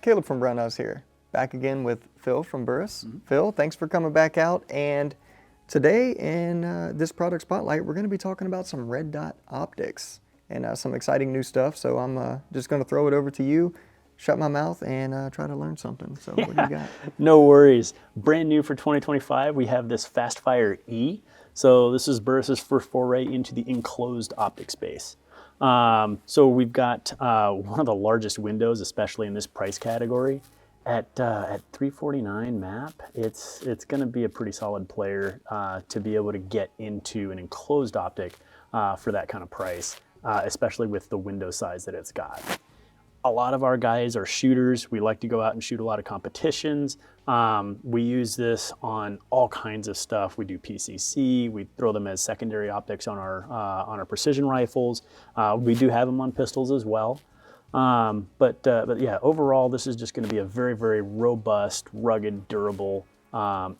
Caleb from Brownells here, back again with Phil from Burris. Phil, thanks for coming back out. And today in this product spotlight, we're going to be talking about some red dot optics and some exciting new stuff. So I'm just going to throw it over to you, shut my mouth, and try to learn something. So what do you got? No worries. Brand new for 2025, we have this FastFire E. So this is Burris's first foray into the enclosed optic space. So we've got one of the largest windows, especially in this price category, at $349 MAP. It's going to be a pretty solid player to be able to get into an enclosed optic for that kind of price, especially with the window size that it's got. A lot of our guys are shooters. We like to go out and shoot a lot of competitions. We use this on all kinds of stuff. We do PCC. We throw them as secondary optics on our precision rifles. We do have them on pistols as well. But yeah, overall, this is just going to be a very, very robust, rugged, durable,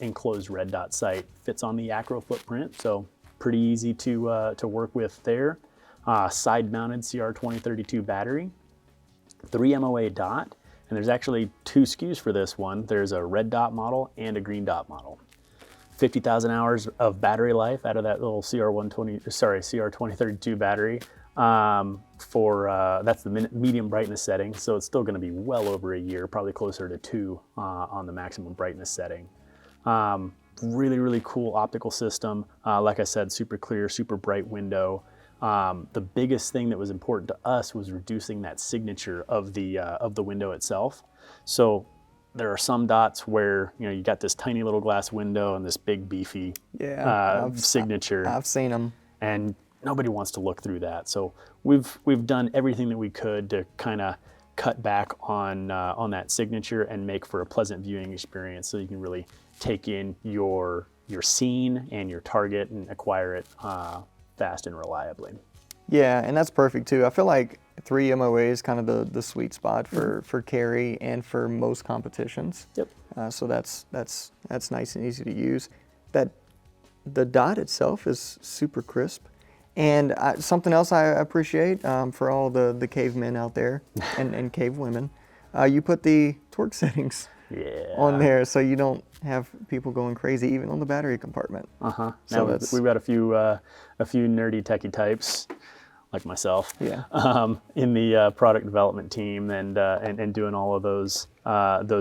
enclosed red dot sight. Fits on the Acro footprint, so pretty easy to work with there. Side-mounted CR2032 battery. 3 MOA dot, and there's actually 2 SKUs for this one. There's a red dot model and a green dot model. 50,000 hours of battery life out of that little CR2032 battery. That's the medium brightness setting, so it's still going to be well over a year, probably closer to 2 on the maximum brightness setting. Really, really cool optical system. Like I said, super clear, super bright window. The biggest thing that was important to us was reducing that signature of the window itself. So there are some dots where you got this tiny little glass window and this big beefy signature. I've seen them, and nobody wants to look through that. So we've done everything that we could to kind of cut back on that signature and make for a pleasant viewing experience, so you can really take in your scene and your target and acquire it fast and reliably. Yeah, and that's perfect too. I feel like 3 MOA is kind of the sweet spot for carry and for most competitions. Yep. So that's nice and easy to use. The dot itself is super crisp, and something else I appreciate for all the cavemen out there and cave women, you put the torque settings on there, so you don't have people going crazy even on the battery compartment. So now we've got a few nerdy techie types like myself in the product development team and doing all of those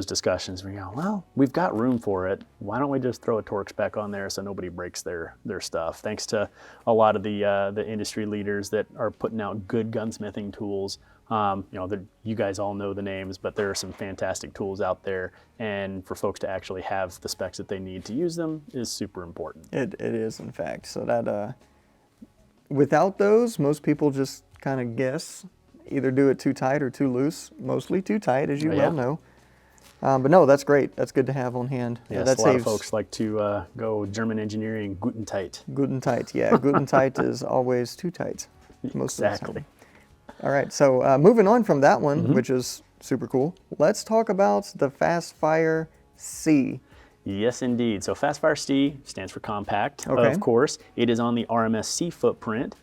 discussions. We go, well, we've got room for it. Why don't we just throw a torque spec on there so nobody breaks their stuff? Thanks to a lot of the industry leaders that are putting out good gunsmithing tools. You guys all know the names, but there are some fantastic tools out there, and for folks to actually have the specs that they need to use them is super important. It is, in fact. So that without those, most people just kind of guess, either do it too tight or too loose, mostly too tight, as you well know. But no, that's great. That's good to have on hand. Yes, a lot of folks like to go German engineering, guten tight. Guten tight, yeah. Guten tight is always too tight, most of the time. All right, so moving on from that one, which is super cool, let's talk about the FastFire C. Yes, indeed. So FastFire C stands for compact, of course. It is on the RMSC footprint.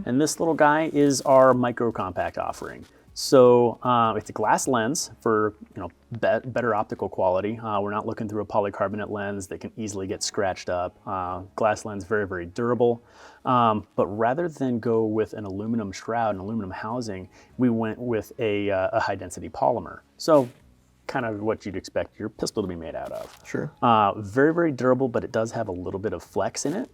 And this little guy is our micro compact offering. So it's a glass lens for better optical quality. We're not looking through a polycarbonate lens that can easily get scratched up. Glass lens, very, very durable. But rather than go with an aluminum shroud and aluminum housing, we went with a high density polymer. So kind of what you'd expect your pistol to be made out of. Sure. Very, very durable, but it does have a little bit of flex in it.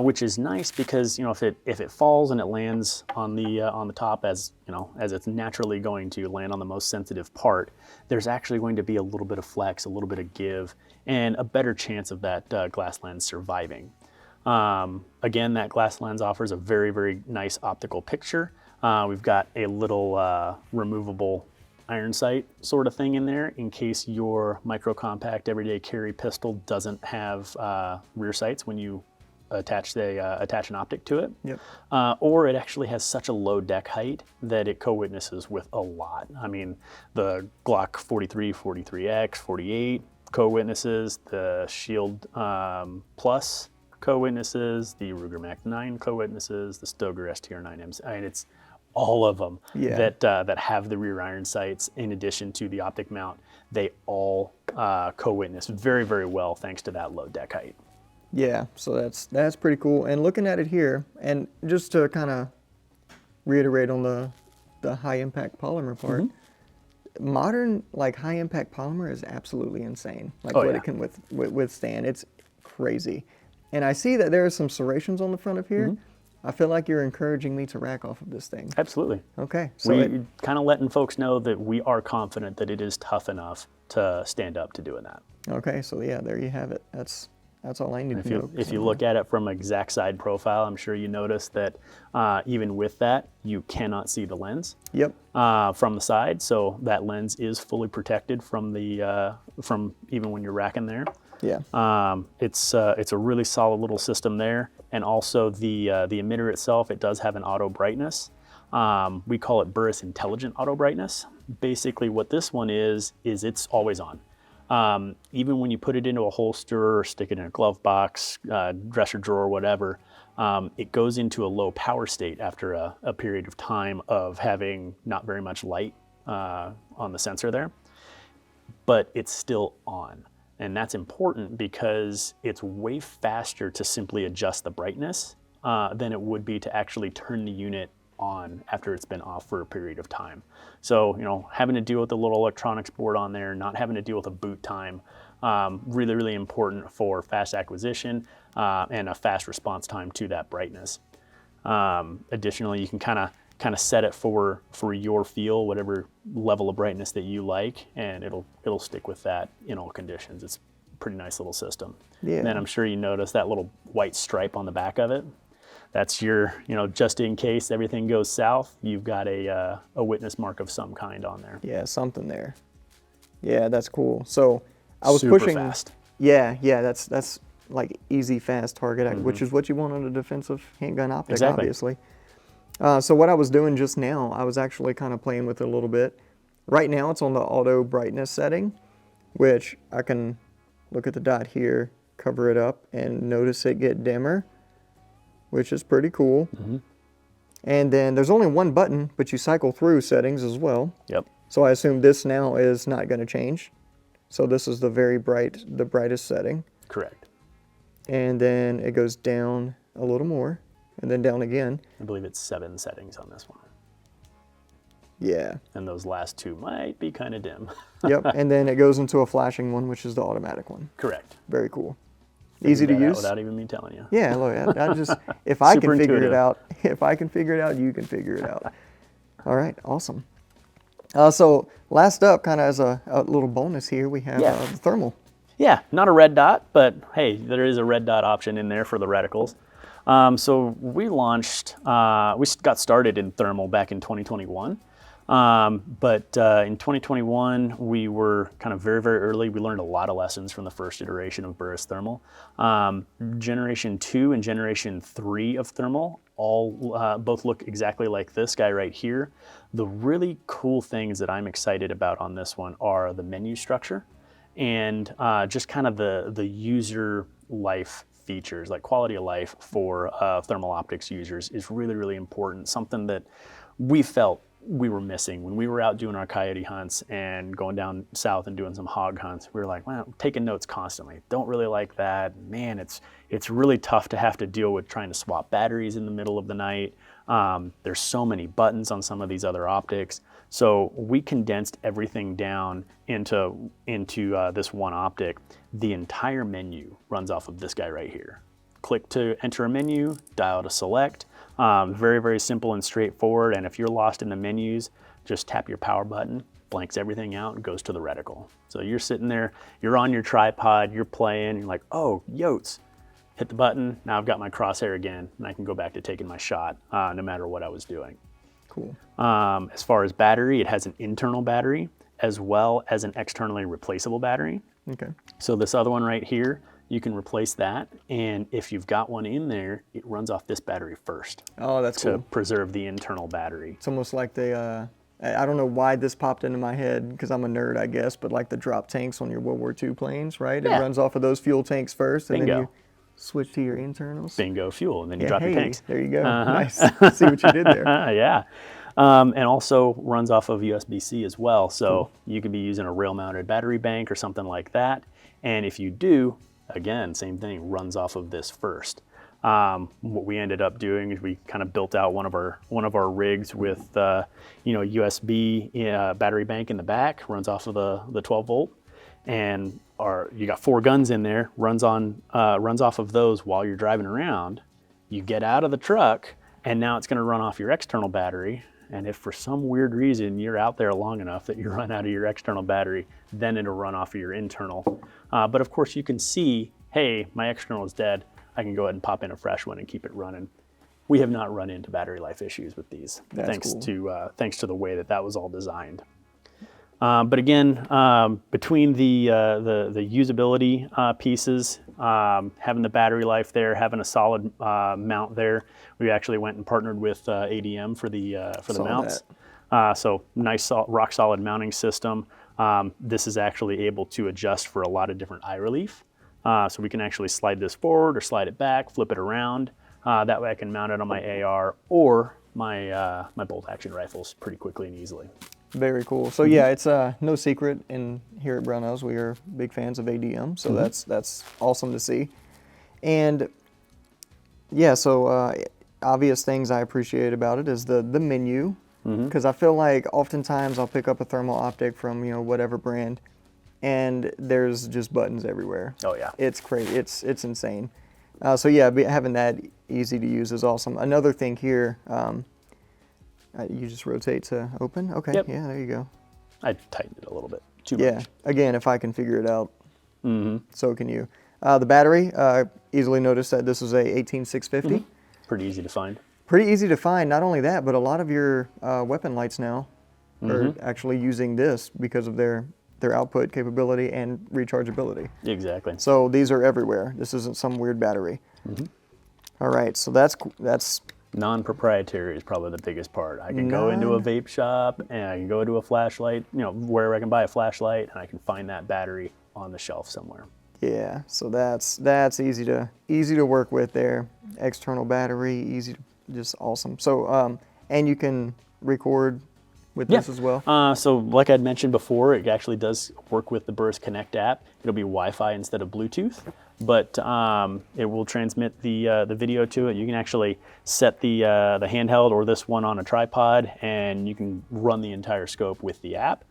Which is nice because if it falls and it lands on the top as it's naturally going to land on the most sensitive part, there's actually going to be a little bit of flex, a little bit of give, and a better chance of that glass lens surviving. Again, that glass lens offers a very, very nice optical picture. We've got a little removable iron sight sort of thing in there in case your micro compact everyday carry pistol doesn't have rear sights when you attach an optic to it. Yep. Or it actually has such a low deck height that it co-witnesses with a lot. I mean, the Glock 43, 43X, 48 co-witnesses, the Shield Plus co-witnesses, the Ruger Mac 9 co-witnesses, the Stoeger STR9Ms. I mean, it's all of them Yeah. that have the rear iron sights in addition to the optic mount, they all co-witness very, very well thanks to that low deck height. Yeah, so that's pretty cool. And looking at it here, and just to kind of reiterate on the high impact polymer part, modern like high impact polymer is absolutely insane. Like Oh, what yeah. it can withstand, it's crazy. And I see that there are some serrations on the front of here. I feel like you're encouraging me to rack off of this thing. Absolutely. Okay, so We kind of letting folks know that we are confident that it is tough enough to stand up to doing that. okay, so yeah, there you have it. That's all I need to know. If you look at it from exact side profile, I'm sure you notice that even with that, you cannot see the lens Yep. from the side. So that lens is fully protected from the from even when you're racking there. Yeah. It's a really solid little system there, and also the emitter itself. It does have an auto brightness. We call it Burris Intelligent Auto Brightness. Basically, what this one is it's always on. Even when you put it into a holster or stick it in a glove box, dresser drawer, whatever, it goes into a low power state after a period of time of having not very much light on the sensor there, but it's still on. And that's important because it's way faster to simply adjust the brightness than it would be to actually turn the unit on after it's been off for a period of time. So, having to deal with the little electronics board on there, not having to deal with a boot time, really, really important for fast acquisition and a fast response time to that brightness. Additionally, you can kind of set it for your feel, whatever level of brightness that you like, and it'll stick with that in all conditions. It's a pretty nice little system. Yeah. And then I'm sure you notice that little white stripe on the back of it. That's your, just in case everything goes south, you've got a witness mark of some kind on there. Yeah, something there. Yeah, that's cool. So I was Super pushing. fast. Yeah, that's like easy, fast target, which is what you want on a defensive handgun optic, Exactly. obviously. So what I was doing just now, I was actually kind of playing with it a little bit. Right now it's on the auto brightness setting, which I can look at the dot here, cover it up, and notice it get dimmer, which is pretty cool. And then there's only one button, but you cycle through settings as well. Yep. So I assume this now is not going to change. So this is the the brightest setting. Correct. And then it goes down a little more, and then down again. I believe it's 7 settings on this one. Yeah. And those last 2 might be kind of dim. Yep. And then it goes into a flashing one, which is the automatic one. Correct. Very cool. Easy to Figured that out use. without even me telling you. Yeah, look, I just if I Super can figure it intuitive. out, you can figure it out. All right, awesome. So last up, kind of as a little bonus here, we have Yeah. the thermal. Yeah, not a red dot, but hey, there is a red dot option in there for the reticles. So we launched, we got started in thermal back in 2021. But in 2021, we were kind of very, very early. We learned a lot of lessons from the first iteration of Burris Thermal. Generation 2 and Generation 3 of thermal all both look exactly like this guy right here. The really cool things that I'm excited about on this one are the menu structure and just kind of the user life features, like quality of life for thermal optics users is really, really important. Something that we felt we were missing when we were out doing our coyote hunts and going down south and doing some hog hunts. We were like, well, taking notes constantly. Don't really like that. Man, it's really tough to have to deal with trying to swap batteries in the middle of the night. There's so many buttons on some of these other optics. So we condensed everything down into this one optic. The entire menu runs off of this guy right here. Click to enter a menu, dial to select. Very, very simple and straightforward. And if you're lost in the menus, just tap your power button, blanks everything out, and goes to the reticle. So you're sitting there, you're on your tripod, you're playing, you're like, oh, yotes. Hit the button, now I've got my crosshair again, and I can go back to taking my shot no matter what I was doing. Cool. As far as battery, it has an internal battery as well as an externally replaceable battery. Okay. So this other one right here, you can replace that, and if you've got one in there, it runs off this battery first Oh, that's to cool. preserve the internal battery. It's almost like the, I don't know why this popped into my head because I'm a nerd, I guess, but like the drop tanks on your World War II planes, right? Yeah. It runs off of those fuel tanks first, and then Bingo. you switch to your internals. Bingo fuel, and then you Yeah, drop hey, your tanks. there you go. Nice. See what you did there. Yeah. And also runs off of USB-C as well. So you could be using a rail-mounted battery bank or something like that. And if you do, again, same thing, runs off of this first. What we ended up doing is we kind of built out one of our rigs with USB battery bank in the back, runs off of the 12 volt, and you got 4 guns in there, runs off of those while you're driving around. You get out of the truck, and now it's going to run off your external battery. And if for some weird reason you're out there long enough that you run out of your external battery, then it'll run off of your internal. But of course you can see, hey, my external is dead. I can go ahead and pop in a fresh one and keep it running. We have not run into battery life issues with these, thanks to the way that was all designed. But again, between the usability pieces, having the battery life there, having a solid mount there, we actually went and partnered with ADM for the mounts. So nice rock solid mounting system. This is actually able to adjust for a lot of different eye relief. So we can actually slide this forward or slide it back, flip it around. That way I can mount it on my AR or my bolt action rifles pretty quickly and easily. Very cool. So yeah, it's no secret here at Brownells we are big fans of ADM. So that's awesome to see. And yeah, so obvious things I appreciate about it is the menu, because I feel like oftentimes I'll pick up a thermal optic from whatever brand, and there's just buttons everywhere. Oh yeah, it's crazy. It's insane. So yeah, having that easy to use is awesome. Another thing here. You just rotate to open? Okay, yep. Yeah, there you go. I tightened it a little bit too much. Yeah, again, if I can figure it out, so can you. The battery, easily noticed that this is a 18650. Pretty easy to find. Pretty easy to find. Not only that, but a lot of your weapon lights now are actually using this because of their output capability and rechargeability. Exactly. So these are everywhere. This isn't some weird battery. All right, so that's non-proprietary is probably the biggest part. I can go into a vape shop and I can go to a flashlight, where I can buy a flashlight, and I can find that battery on the shelf somewhere. Yeah, so that's easy to work with there. External battery, just awesome. So and you can record with this as well? So like I'd mentioned before, it actually does work with the Burris Connect app. It'll be Wi-Fi instead of Bluetooth, but it will transmit the video to it. You can actually set the handheld or this one on a tripod, and you can run the entire scope with the app.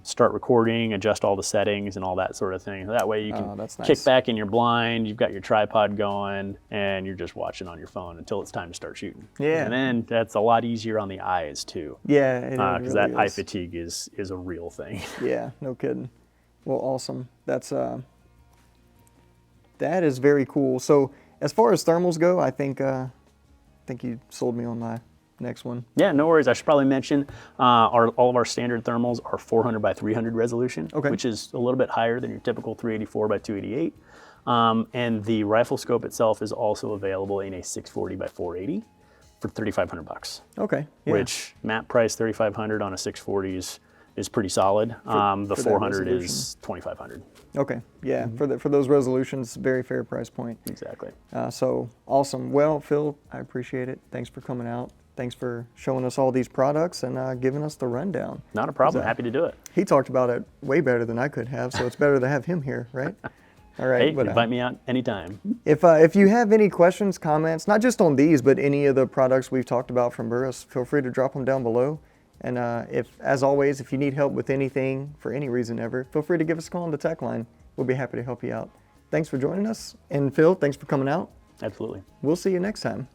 Start recording, adjust all the settings and all that sort of thing. That way you can kick back in your blind, you've got your tripod going, and you're just watching on your phone until it's time to start shooting. Yeah. And then that's a lot easier on the eyes too. Yeah, it because really that is. eye fatigue is a real thing. Yeah, no kidding. Well, awesome. That is very cool. So as far as thermals go, I think you sold me on my next one. Yeah, no worries. I should probably mention all of our standard thermals are 400 by 300 resolution, which is a little bit higher than your typical 384 by 288. And the rifle scope itself is also available in a 640 by 480 for $3,500. Okay. Yeah. Which map price $3,500 on a 640 is pretty solid. The 400 is $2,500. Okay. Yeah. For those resolutions, very fair price point. Exactly. So awesome. Well, Phil, I appreciate it. Thanks for coming out. Thanks for showing us all these products and giving us the rundown. Not a problem. Happy to do it. He talked about it way better than I could have, so it's better to have him here, right? All right. Hey, invite me out anytime. If you have any questions, comments, not just on these, but any of the products we've talked about from Burris, feel free to drop them down below. And as always, if you need help with anything for any reason ever, feel free to give us a call on the tech line. We'll be happy to help you out. Thanks for joining us. And Phil, thanks for coming out. Absolutely. We'll see you next time.